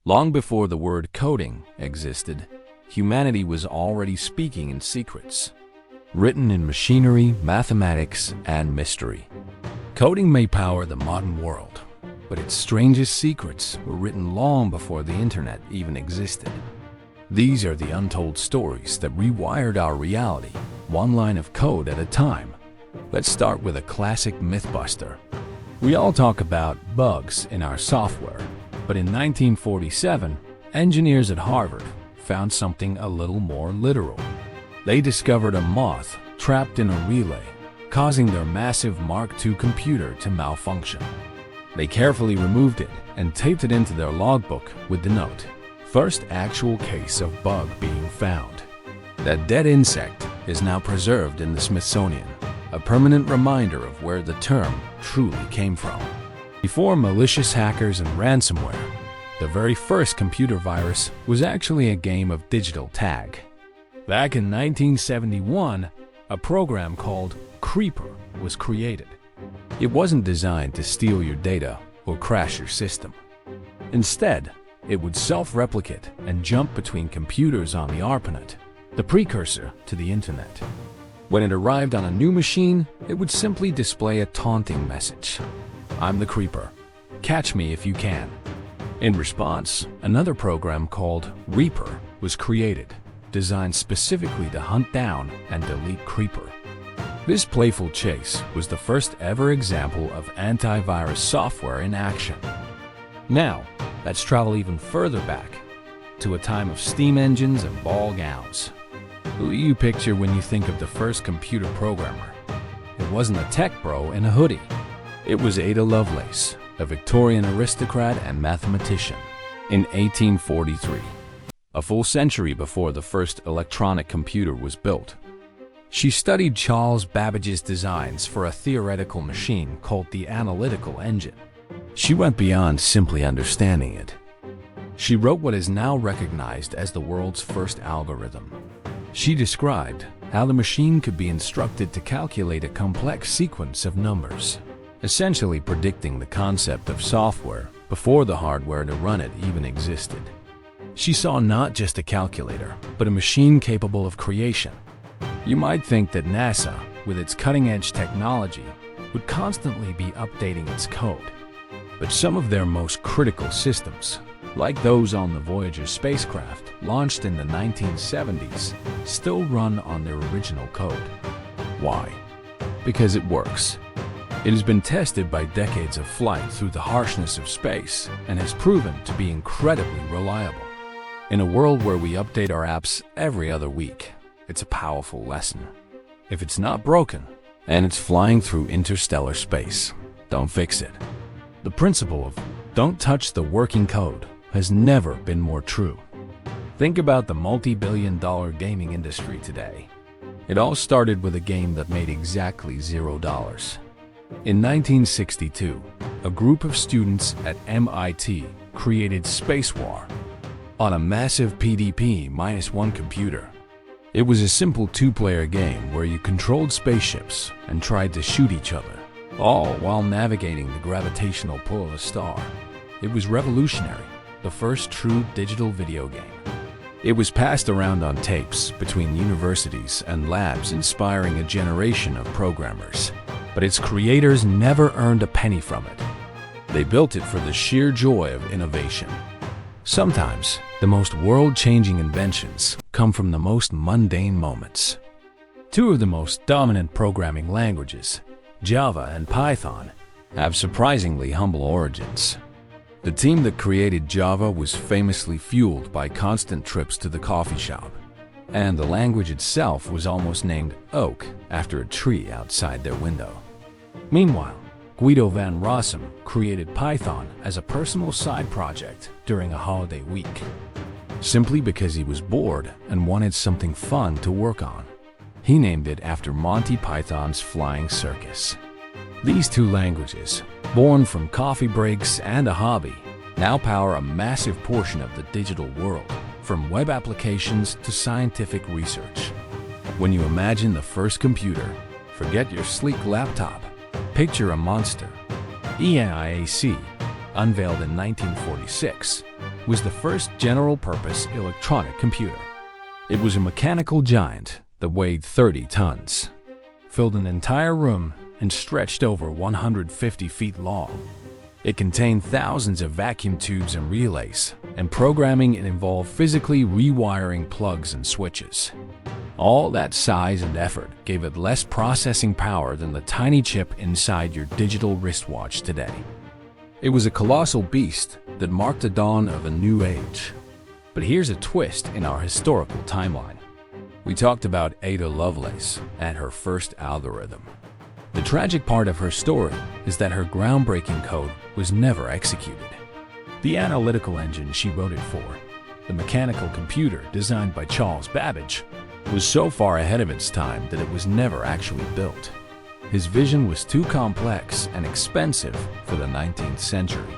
Long before the word coding existed, humanity was already speaking in secrets, written in machinery, mathematics, and mystery. Coding may power the modern world, but its strangest secrets were written long before the internet even existed. These are the untold stories that rewired our reality, one line of code at a time. Let's start with a classic mythbuster. We all talk about bugs in our software, but in 1947, engineers at Harvard found something a little more literal. They discovered a moth trapped in a relay, causing their massive Mark II computer to malfunction. They carefully removed it and taped it into their logbook with the note, "First actual case of bug being found." That dead insect is now preserved in the Smithsonian, a permanent reminder of where the term truly came from. Before malicious hackers and ransomware, the very first computer virus was actually a game of digital tag. Back in 1971, a program called Creeper was created. It wasn't designed to steal your data or crash your system. Instead, it would self-replicate and jump between computers on the ARPANET, the precursor to the internet. When it arrived on a new machine, it would simply display a taunting message: "I'm the Creeper. Catch me if you can." In response, another program called Reaper was created, designed specifically to hunt down and delete Creeper. This playful chase was the first ever example of antivirus software in action. Now, let's travel even further back, to a time of steam engines and ball gowns. Who do you picture when you think of the first computer programmer? It wasn't a tech bro in a hoodie. It was Ada Lovelace, a Victorian aristocrat and mathematician. In 1843, a full century before the first electronic computer was built, she studied Charles Babbage's designs for a theoretical machine called the analytical engine. She went beyond simply understanding it. She wrote what is now recognized as the world's first algorithm. She described how the machine could be instructed to calculate a complex sequence of numbers, essentially predicting the concept of software before the hardware to run it even existed. She saw not just a calculator, but a machine capable of creation. You might think that NASA, with its cutting-edge technology, would constantly be updating its code. But some of their most critical systems, like those on the Voyager spacecraft launched in the 1970s, still run on their original code. Why? Because it works. It has been tested by decades of flight through the harshness of space and has proven to be incredibly reliable. In a world where we update our apps every other week, it's a powerful lesson. If it's not broken and it's flying through interstellar space, don't fix it. The principle of "don't touch the working code" has never been more true. Think about the multi-billion-dollar gaming industry today. It all started with a game that made exactly $0. In 1962, a group of students at MIT created Space War on a massive PDP-1 computer. It was a simple two-player game where you controlled spaceships and tried to shoot each other, all while navigating the gravitational pull of a star. It was revolutionary, the first true digital video game. It was passed around on tapes between universities and labs, inspiring a generation of programmers. But its creators never earned a penny from it. They built it for the sheer joy of innovation. Sometimes, the most world-changing inventions come from the most mundane moments. Two of the most dominant programming languages, Java and Python, have surprisingly humble origins. The team that created Java was famously fueled by constant trips to the coffee shop, and the language itself was almost named Oak after a tree outside their window. Meanwhile, Guido van Rossum created Python as a personal side project during a holiday week, simply because he was bored and wanted something fun to work on. He named it after Monty Python's Flying Circus. These two languages, born from coffee breaks and a hobby, now power a massive portion of the digital world, from web applications to scientific research. When you imagine the first computer, forget your sleek laptop. Picture a monster. ENIAC, unveiled in 1946, was the first general-purpose electronic computer. It was a mechanical giant that weighed 30 tons, filled an entire room, and stretched over 150 feet long. It contained thousands of vacuum tubes and relays, and programming it involved physically rewiring plugs and switches. All that size and effort gave it less processing power than the tiny chip inside your digital wristwatch today. It was a colossal beast that marked the dawn of a new age. But here's a twist in our historical timeline. We talked about Ada Lovelace and her first algorithm. The tragic part of her story is that her groundbreaking code was never executed. The analytical engine she wrote it for, the mechanical computer designed by Charles Babbage, was so far ahead of its time that it was never actually built. His vision was too complex and expensive for the 19th century.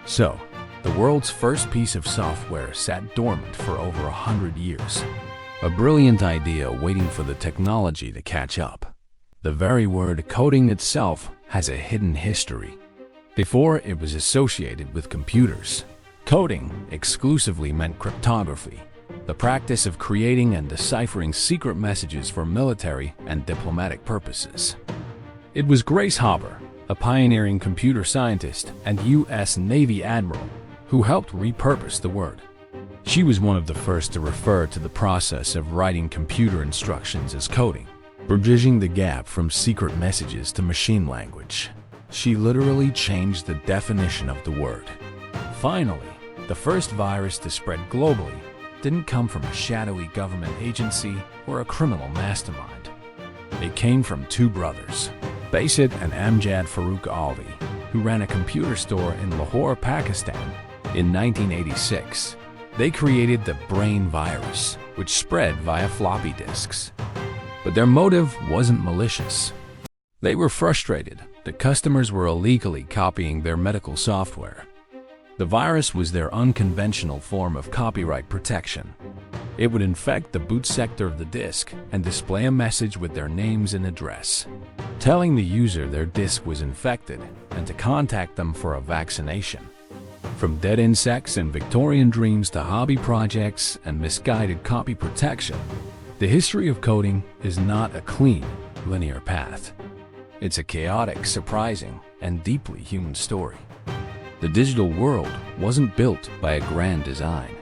So, the world's first piece of software sat dormant for over 100 years. A brilliant idea waiting for the technology to catch up. The very word coding itself has a hidden history. Before it was associated with computers, coding exclusively meant cryptography, the practice of creating and deciphering secret messages for military and diplomatic purposes. It was Grace Hopper, a pioneering computer scientist and U.S. Navy admiral, who helped repurpose the word. She was one of the first to refer to the process of writing computer instructions as coding, bridging the gap from secret messages to machine language. She literally changed the definition of the word. Finally, the first virus to spread globally didn't come from a shadowy government agency or a criminal mastermind. It came from two brothers, Basit and Amjad Farooq Alvi, who ran a computer store in Lahore, Pakistan. In 1986, they created the brain virus, which spread via floppy disks. But their motive wasn't malicious. They were frustrated that customers were illegally copying their medical software. The virus was their unconventional form of copyright protection. It would infect the boot sector of the disk and display a message with their names and address, telling the user their disk was infected and to contact them for a vaccination. From dead insects and Victorian dreams to hobby projects and misguided copy protection, the history of coding is not a clean, linear path. It's a chaotic, surprising, and deeply human story. The digital world wasn't built by a grand design.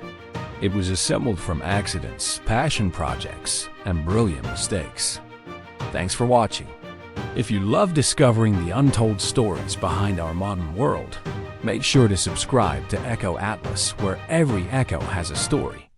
It was assembled from accidents, passion projects, and brilliant mistakes. Thanks for watching. If you love discovering the untold stories behind our modern world, make sure to subscribe to Echo Atlas, where every echo has a story.